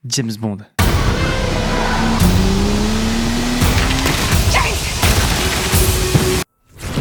James Bond.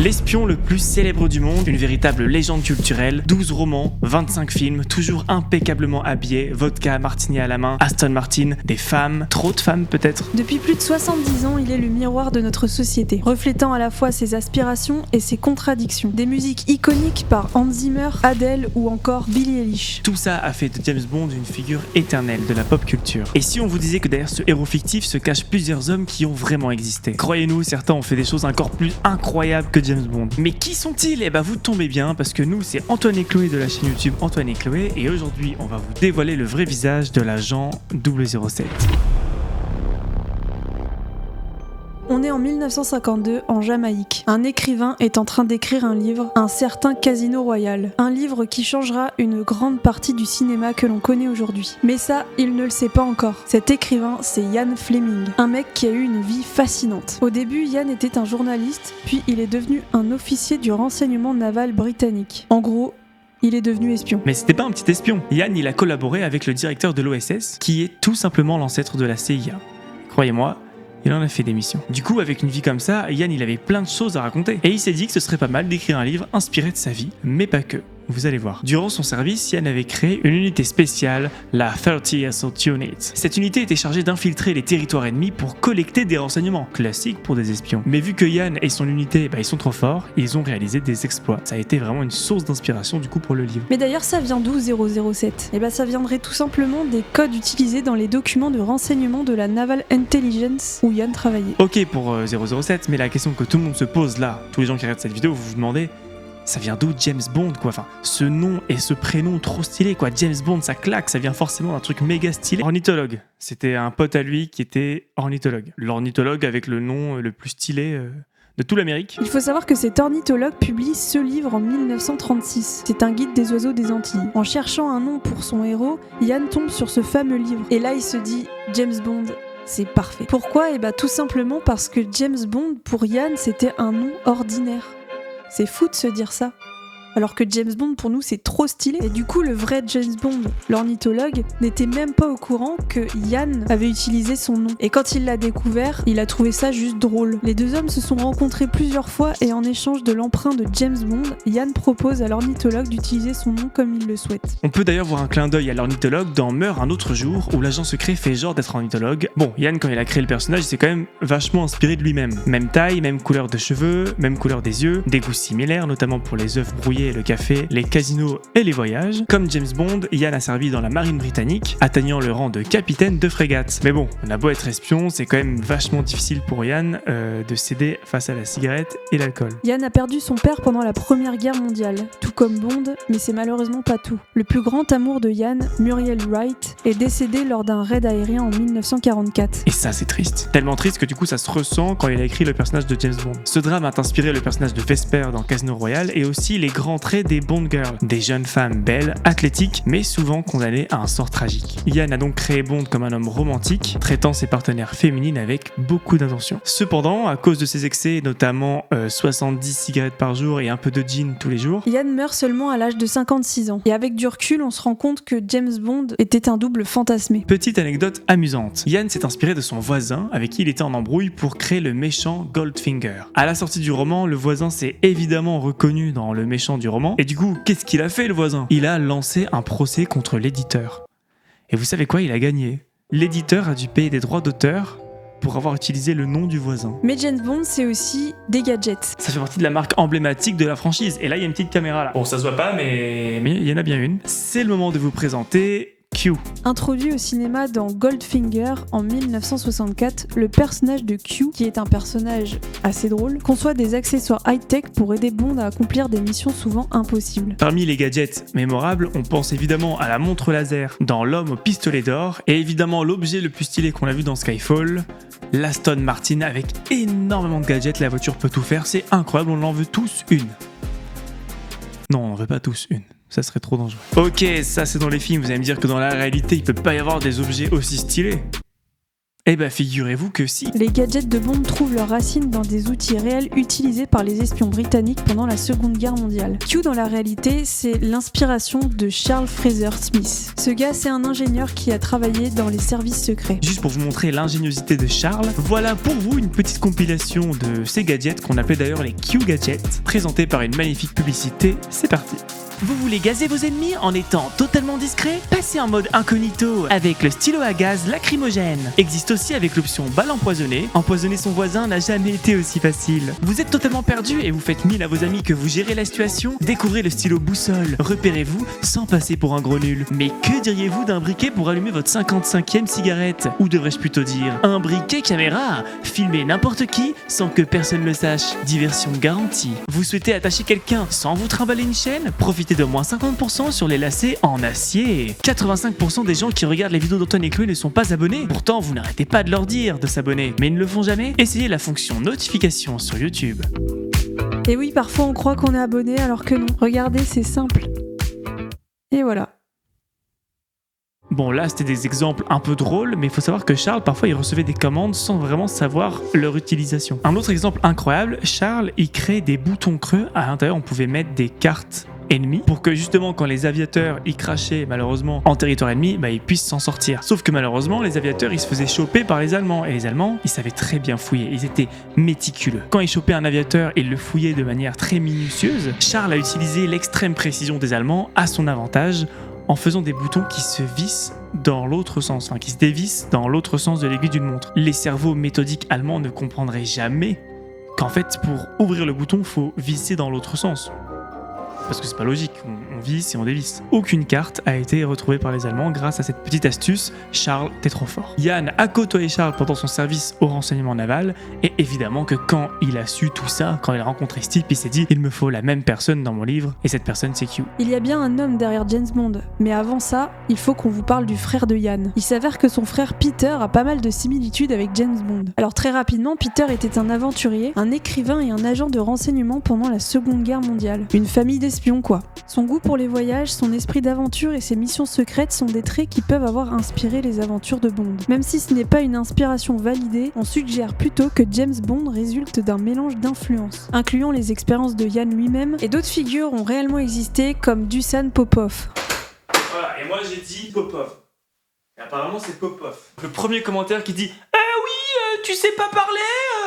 L'espion le plus célèbre du monde, une véritable légende culturelle, 12 romans, 25 films, toujours impeccablement habillé, vodka, martini à la main, Aston Martin, des femmes, trop de femmes peut-être. Depuis plus de 70 ans, il est le miroir de notre société, reflétant à la fois ses aspirations et ses contradictions. Des musiques iconiques par Hans Zimmer, Adele ou encore Billie Eilish. Tout ça a fait de James Bond une figure éternelle de la pop culture. Et si on vous disait que derrière ce héros fictif se cachent plusieurs hommes qui ont vraiment existé? Croyez-nous, certains ont fait des choses encore plus incroyables que James Bond. Mais qui sont-ils? Eh ben vous tombez bien parce que nous c'est Antoine et Chloé de la chaîne YouTube Antoine et Chloé et aujourd'hui on va vous dévoiler le vrai visage de l'agent 007. On est en 1952 en Jamaïque. Un écrivain est en train d'écrire un livre, un certain Casino Royale. Un livre qui changera une grande partie du cinéma que l'on connaît aujourd'hui. Mais ça, il ne le sait pas encore. Cet écrivain, c'est Ian Fleming, un mec qui a eu une vie fascinante. Au début, Ian était un journaliste, puis il est devenu un officier du renseignement naval britannique. En gros, il est devenu espion. Mais c'était pas un petit espion. Ian, il a collaboré avec le directeur de l'OSS, qui est tout simplement l'ancêtre de la CIA. Croyez-moi, il en a fait des missions. Du coup, avec une vie comme ça, Ian, il avait plein de choses à raconter. Et il s'est dit que ce serait pas mal d'écrire un livre inspiré de sa vie, mais pas que. Vous allez voir. Durant son service, Ian avait créé une unité spéciale, la 30 Assault Unit. Cette unité était chargée d'infiltrer les territoires ennemis pour collecter des renseignements, classiques pour des espions. Mais vu que Ian et son unité, ils sont trop forts, ils ont réalisé des exploits. Ça a été vraiment une source d'inspiration du coup pour le livre. Mais d'ailleurs, ça vient d'où 007 ? Ça viendrait tout simplement des codes utilisés dans les documents de renseignement de la Naval Intelligence où Ian travaillait. Ok pour 007, mais la question que tout le monde se pose là, tous les gens qui regardent cette vidéo, vous vous demandez, ça vient d'où James Bond quoi? Enfin, ce nom et ce prénom trop stylé quoi. James Bond, ça claque, ça vient forcément d'un truc méga stylé. Ornithologue, c'était un pote à lui qui était ornithologue. L'ornithologue avec le nom le plus stylé de toute l'Amérique. Il faut savoir que cet ornithologue publie ce livre en 1936. C'est un guide des oiseaux des Antilles. En cherchant un nom pour son héros, Ian tombe sur ce fameux livre. Et là, il se dit James Bond. C'est parfait. Pourquoi ? Tout simplement parce que James Bond, pour Ian, c'était un nom ordinaire. C'est fou de se dire ça. Alors que James Bond, pour nous, c'est trop stylé. Et du coup, le vrai James Bond, l'ornithologue, n'était même pas au courant que Ian avait utilisé son nom. Et quand il l'a découvert, il a trouvé ça juste drôle. Les deux hommes se sont rencontrés plusieurs fois et en échange de l'emprunt de James Bond, Ian propose à l'ornithologue d'utiliser son nom comme il le souhaite. On peut d'ailleurs voir un clin d'œil à l'ornithologue dans Meurt un autre jour, où l'agent secret fait genre d'être ornithologue. Bon, Ian, quand il a créé le personnage, il s'est quand même vachement inspiré de lui-même. Même taille, même couleur de cheveux, même couleur des yeux, des goûts similaires, notamment pour les œufs brouillés, le café, les casinos et les voyages. Comme James Bond, Ian a servi dans la marine britannique, atteignant le rang de capitaine de frégate. Mais bon, on a beau être espion, c'est quand même vachement difficile pour Ian de céder face à la cigarette et l'alcool. Ian a perdu son père pendant la Première Guerre mondiale, tout comme Bond, mais c'est malheureusement pas tout. Le plus grand amour de Ian, Muriel Wright, est décédé lors d'un raid aérien en 1944. Et ça, c'est triste. Tellement triste que du coup, ça se ressent quand il a écrit le personnage de James Bond. Ce drame a inspiré le personnage de Vesper dans Casino Royale et aussi les grands traits des Bond Girls, des jeunes femmes belles, athlétiques, mais souvent condamnées à un sort tragique. Ian a donc créé Bond comme un homme romantique, traitant ses partenaires féminines avec beaucoup d'intention. Cependant, à cause de ses excès, notamment 70 cigarettes par jour et un peu de gin tous les jours, Ian meurt seulement à l'âge de 56 ans. Et avec du recul, on se rend compte que James Bond était un double fantasmé. Petite anecdote amusante. Ian s'est inspiré de son voisin, avec qui il était en embrouille, pour créer le méchant Goldfinger. À la sortie du roman, le voisin s'est évidemment reconnu dans le méchant du roman, et du coup, qu'est-ce qu'il a fait le voisin ? Il a lancé un procès contre l'éditeur. Et vous savez quoi ? Il a gagné. L'éditeur a dû payer des droits d'auteur pour avoir utilisé le nom du voisin. Mais James Bond, c'est aussi des gadgets. Ça fait partie de la marque emblématique de la franchise. Et là, il y a une petite caméra là. Bon, ça se voit pas, mais il y en a bien une. C'est le moment de vous présenter Q. Introduit au cinéma dans Goldfinger en 1964, le personnage de Q, qui est un personnage assez drôle, conçoit des accessoires high-tech pour aider Bond à accomplir des missions souvent impossibles. Parmi les gadgets mémorables, on pense évidemment à la montre laser dans L'homme au pistolet d'or, et évidemment l'objet le plus stylé qu'on a vu dans Skyfall, l'Aston Martin avec énormément de gadgets. La voiture peut tout faire, c'est incroyable, on en veut tous une. Non, on en veut pas tous une. Ça serait trop dangereux. Ok, ça c'est dans les films, vous allez me dire que dans la réalité, il peut pas y avoir des objets aussi stylés. Eh ben figurez-vous que si. Les gadgets de Bond trouvent leurs racines dans des outils réels utilisés par les espions britanniques pendant la Seconde Guerre mondiale. Q dans la réalité, c'est l'inspiration de Charles Fraser Smith. Ce gars, c'est un ingénieur qui a travaillé dans les services secrets. Juste pour vous montrer l'ingéniosité de Charles, voilà pour vous une petite compilation de ces gadgets qu'on appelait d'ailleurs les Q-gadgets, présentés par une magnifique publicité. C'est parti. Vous voulez gazer vos ennemis en étant totalement discret? Passez en mode incognito avec le stylo à gaz lacrymogène. Existe aussi avec l'option balle empoisonnée. Empoisonner son voisin n'a jamais été aussi facile. Vous êtes totalement perdu et vous faites mille à vos amis que vous gérez la situation? Découvrez le stylo boussole. Repérez-vous sans passer pour un gros nul. Mais que diriez-vous d'un briquet pour allumer votre 55e cigarette? Ou devrais-je plutôt dire un briquet caméra? Filmer n'importe qui sans que personne le sache. Diversion garantie. Vous souhaitez attacher quelqu'un sans vous trimballer une chaîne? Profitez de moins 50% sur les lacets en acier. 85% des gens qui regardent les vidéos d'Antoine et Chloé ne sont pas abonnés. Pourtant, vous n'arrêtez pas de leur dire de s'abonner, mais ils ne le font jamais. Essayez la fonction notification sur YouTube. Et oui, parfois on croit qu'on est abonné alors que non. Regardez, c'est simple. Et voilà. Bon, là, c'était des exemples un peu drôles, mais il faut savoir que Charles, parfois, il recevait des commandes sans vraiment savoir leur utilisation. Un autre exemple incroyable, Charles, il crée des boutons creux. À l'intérieur, on pouvait mettre des cartes ennemis pour que justement quand les aviateurs y crachaient malheureusement en territoire ennemi, ils puissent s'en sortir. Sauf que malheureusement les aviateurs ils se faisaient choper par les Allemands et les Allemands ils savaient très bien fouiller, ils étaient méticuleux. Quand ils chopaient un aviateur, ils le fouillaient de manière très minutieuse. Charles a utilisé l'extrême précision des Allemands à son avantage en faisant des boutons qui se vissent dans l'autre sens, qui se dévissent dans l'autre sens de l'aiguille d'une montre. Les cerveaux méthodiques allemands ne comprendraient jamais qu'en fait pour ouvrir le bouton faut visser dans l'autre sens. Parce que c'est pas logique, on visse et on dévisse. Aucune carte a été retrouvée par les Allemands grâce à cette petite astuce. Charles, t'es trop fort. Yann a côtoyé Charles pendant son service au renseignement naval, et évidemment que quand il a su tout ça, quand il a rencontré Steve, il s'est dit il me faut la même personne dans mon livre, et cette personne c'est Q. Il y a bien un homme derrière James Bond, mais avant ça, il faut qu'on vous parle du frère de Yann. Il s'avère que son frère Peter a pas mal de similitudes avec James Bond. Alors très rapidement, Peter était un aventurier, un écrivain et un agent de renseignement pendant la Seconde Guerre mondiale. Une famille d'espions quoi. Son goût pour les voyages, son esprit d'aventure et ses missions secrètes sont des traits qui peuvent avoir inspiré les aventures de Bond. Même si ce n'est pas une inspiration validée, on suggère plutôt que James Bond résulte d'un mélange d'influences, incluant les expériences de Yann lui-même, et d'autres figures ont réellement existé comme Dusan Popov. Voilà, et moi j'ai dit Popov. Et apparemment c'est Popov. Le premier commentaire qui dit tu sais pas parler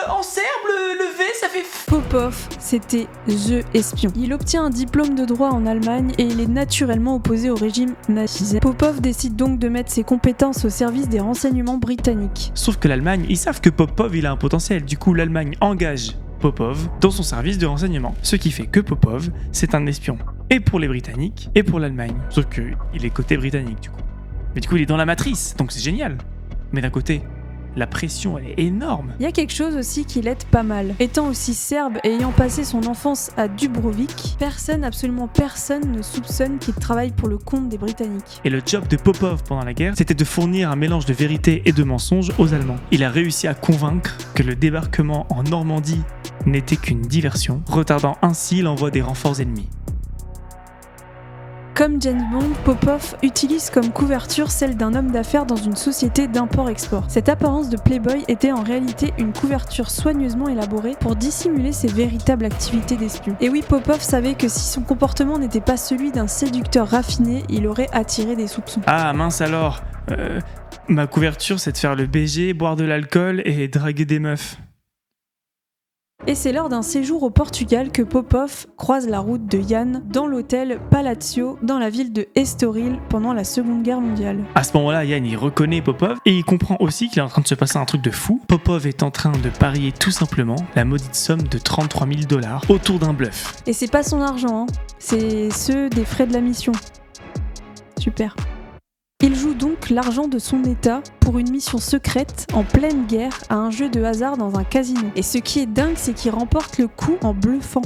en serbe, le V ça fait Popov, c'était THE espion. Il obtient un diplôme de droit en Allemagne et il est naturellement opposé au régime nazi. Popov décide donc de mettre ses compétences au service des renseignements britanniques. Sauf que l'Allemagne, ils savent que Popov il a un potentiel, du coup l'Allemagne engage Popov dans son service de renseignement. Ce qui fait que Popov, c'est un espion. Et pour les Britanniques, et pour l'Allemagne. Sauf qu'il est côté britannique du coup. Mais du coup il est dans la matrice, donc c'est génial. Mais d'un côté, la pression elle est énorme. Il y a quelque chose aussi qui l'aide pas mal. Étant aussi serbe et ayant passé son enfance à Dubrovnik, absolument personne ne soupçonne qu'il travaille pour le compte des Britanniques. Et le job de Popov pendant la guerre, c'était de fournir un mélange de vérité et de mensonges aux Allemands. Il a réussi à convaincre que le débarquement en Normandie n'était qu'une diversion, retardant ainsi l'envoi des renforts ennemis. Comme James Bond, Popov utilise comme couverture celle d'un homme d'affaires dans une société d'import-export. Cette apparence de playboy était en réalité une couverture soigneusement élaborée pour dissimuler ses véritables activités d'espion. Et oui, Popov savait que si son comportement n'était pas celui d'un séducteur raffiné, il aurait attiré des soupçons. Ah mince alors, ma couverture c'est de faire le BG, boire de l'alcool et draguer des meufs. Et c'est lors d'un séjour au Portugal que Popov croise la route de Yann dans l'hôtel Palacio dans la ville de Estoril pendant la Seconde Guerre mondiale. À ce moment-là, Yann il reconnaît Popov et il comprend aussi qu'il est en train de se passer un truc de fou. Popov est en train de parier tout simplement la maudite somme de 33 000 $ autour d'un bluff. Et c'est pas son argent, c'est ceux des frais de la mission. Super. Il joue donc l'argent de son état pour une mission secrète en pleine guerre à un jeu de hasard dans un casino. Et ce qui est dingue, c'est qu'il remporte le coup en bluffant.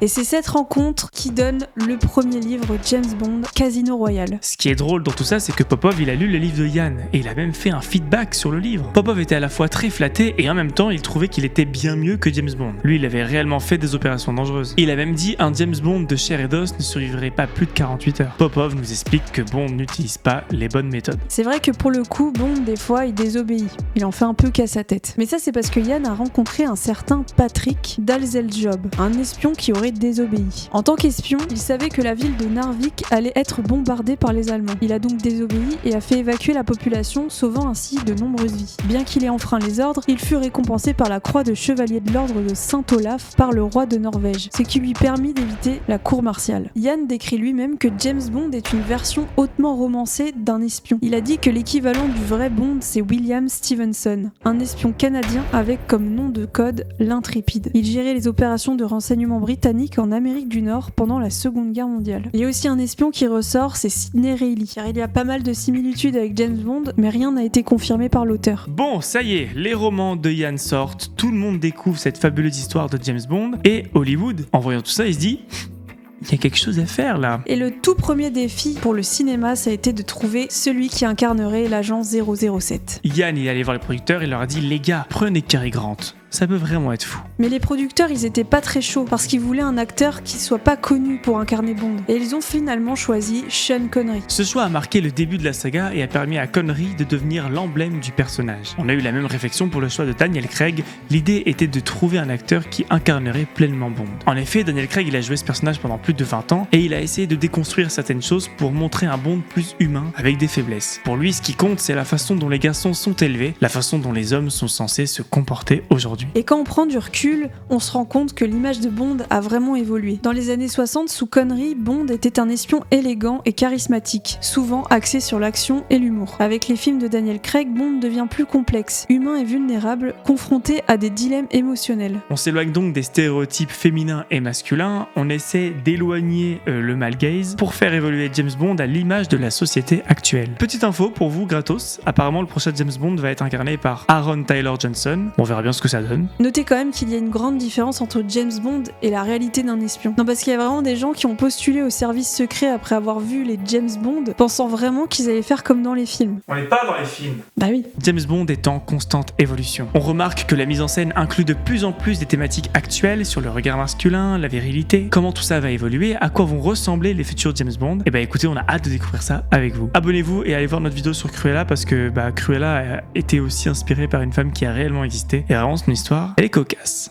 Et c'est cette rencontre qui donne le premier livre James Bond, Casino Royale. Ce qui est drôle dans tout ça, c'est que Popov il a lu le livre de Ian et il a même fait un feedback sur le livre. Popov était à la fois très flatté et en même temps il trouvait qu'il était bien mieux que James Bond. Lui il avait réellement fait des opérations dangereuses. Il a même dit un James Bond de chair et d'os ne survivrait pas plus de 48 heures. Popov nous explique que Bond n'utilise pas les bonnes méthodes. C'est vrai que pour le coup, Bond des fois il désobéit. Il en fait un peu qu'à sa tête. Mais ça c'est parce que Ian a rencontré un certain Patrick Dalzeljob, un espion qui aurait désobéi. En tant qu'espion, il savait que la ville de Narvik allait être bombardée par les Allemands. Il a donc désobéi et a fait évacuer la population, sauvant ainsi de nombreuses vies. Bien qu'il ait enfreint les ordres, il fut récompensé par la croix de chevalier de l'ordre de Saint-Olaf par le roi de Norvège, ce qui lui permit d'éviter la cour martiale. Ian décrit lui-même que James Bond est une version hautement romancée d'un espion. Il a dit que l'équivalent du vrai Bond, c'est William Stevenson, un espion canadien avec comme nom de code l'Intrépide. Il gérait les opérations de renseignement britanniques en Amérique du Nord pendant la Seconde Guerre mondiale. Il y a aussi un espion qui ressort, c'est Sidney Reilly, car il y a pas mal de similitudes avec James Bond, mais rien n'a été confirmé par l'auteur. Bon, ça y est, les romans de Ian sortent, tout le monde découvre cette fabuleuse histoire de James Bond, et Hollywood, en voyant tout ça, il se dit... Il y a quelque chose à faire là. Et le tout premier défi pour le cinéma, ça a été de trouver celui qui incarnerait l'agent 007. Ian, il est allé voir les producteurs, il leur a dit « Les gars, prenez Cary Grant. Ça peut vraiment être fou. » Mais les producteurs, ils étaient pas très chauds parce qu'ils voulaient un acteur qui soit pas connu pour incarner Bond. Et ils ont finalement choisi Sean Connery. Ce choix a marqué le début de la saga et a permis à Connery de devenir l'emblème du personnage. On a eu la même réflexion pour le choix de Daniel Craig. L'idée était de trouver un acteur qui incarnerait pleinement Bond. En effet, Daniel Craig, il a joué ce personnage pendant plus de 20 ans et il a essayé de déconstruire certaines choses pour montrer un Bond plus humain avec des faiblesses. Pour lui, ce qui compte, c'est la façon dont les garçons sont élevés, la façon dont les hommes sont censés se comporter aujourd'hui. Et quand on prend du recul, on se rend compte que l'image de Bond a vraiment évolué. Dans les années 60, sous Connery, Bond était un espion élégant et charismatique, souvent axé sur l'action et l'humour. Avec les films de Daniel Craig, Bond devient plus complexe, humain et vulnérable, confronté à des dilemmes émotionnels. On s'éloigne donc des stéréotypes féminins et masculins, on essaie d'éloigner le male gaze pour faire évoluer James Bond à l'image de la société actuelle. Petite info pour vous, gratos, apparemment le prochain James Bond va être incarné par Aaron Taylor Johnson. On verra bien ce que ça donne. Notez quand même qu'il y a une grande différence entre James Bond et la réalité d'un espion. Non, parce qu'il y a vraiment des gens qui ont postulé au service secret après avoir vu les James Bond, pensant vraiment qu'ils allaient faire comme dans les films. On n'est pas dans les films. Bah oui. James Bond est en constante évolution. On remarque que la mise en scène inclut de plus en plus des thématiques actuelles sur le regard masculin, la virilité, comment tout ça va évoluer, à quoi vont ressembler les futurs James Bond. Et bah écoutez, on a hâte de découvrir ça avec vous. Abonnez-vous et allez voir notre vidéo sur Cruella parce que Cruella a été aussi inspirée par une femme qui a réellement existé. Et vraiment, son histoire, elle est cocasse.